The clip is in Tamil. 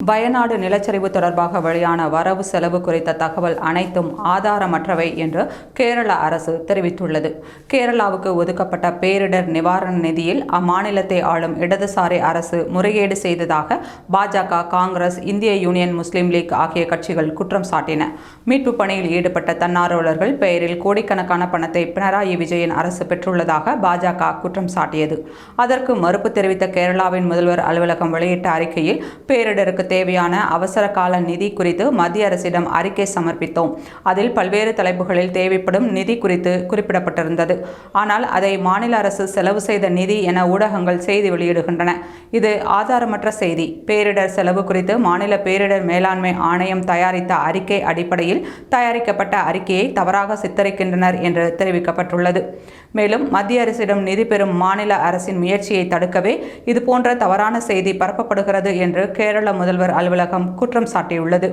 வயநாடு நிலச்சரிவு தொடர்பாக வெளியான வரவு செலவு குறித்த தகவல் அனைத்தும் ஆதாரமற்றவை என்று கேரள அரசு தெரிவித்துள்ளது. கேரளாவுக்கு ஒதுக்கப்பட்ட பேரிடர் நிவாரண நிதியில் அம்மாநிலத்தை ஆளும் இடதுசாரி அரசு முறைகேடு செய்ததாக பாஜக, காங்கிரஸ், இந்திய யூனியன் முஸ்லீம் லீக் ஆகிய கட்சிகள் குற்றம் சாட்டின. மீட்பு பணியில் ஈடுபட்ட தன்னார்வலர்கள் பெயரில் கோடிக்கணக்கான பணத்தை பினராயி விஜயன் அரசு பெற்றுள்ளதாக பாஜக குற்றம் சாட்டியது. அதற்கு மறுப்பு தெரிவித்த கேரளாவின் முதல்வர் அலுவலகம் வெளியிட்ட அறிக்கையில், பேரிடருக்கு தேவையான அவசர கால நிதி குறித்து மத்திய அரசிடம் அறிக்கை சமர்ப்பித்தோம். அதில் பல்வேறு தலைப்புகளில் தேவைப்படும் நிதி குறித்து குறிப்பிடப்பட்டிருந்தது. ஆனால் அதை மாநில அரசு செலவு செய்த நிதி என ஊடகங்கள் செய்தி வெளியிடுகின்றன. இது ஆதாரமற்ற செய்தி. பேரிடர் செலவு குறித்து மாநில பேரிடர் மேலாண்மை ஆணையம் தயாரித்த அறிக்கை அடிப்படையில் தயாரிக்கப்பட்ட அறிக்கையை தவறாக சித்தரிக்கின்றனர் என்று தெரிவிக்கப்பட்டுள்ளது. மேலும் மத்திய அரசிடம் நிதி பெறும் மாநில அரசின் முயற்சியை தடுக்கவே இதுபோன்ற தவறான செய்தி பரப்பப்படுகிறது என்று கேரள முதல்வர் அலுவலகம் குற்றம் சாட்டியுள்ளது.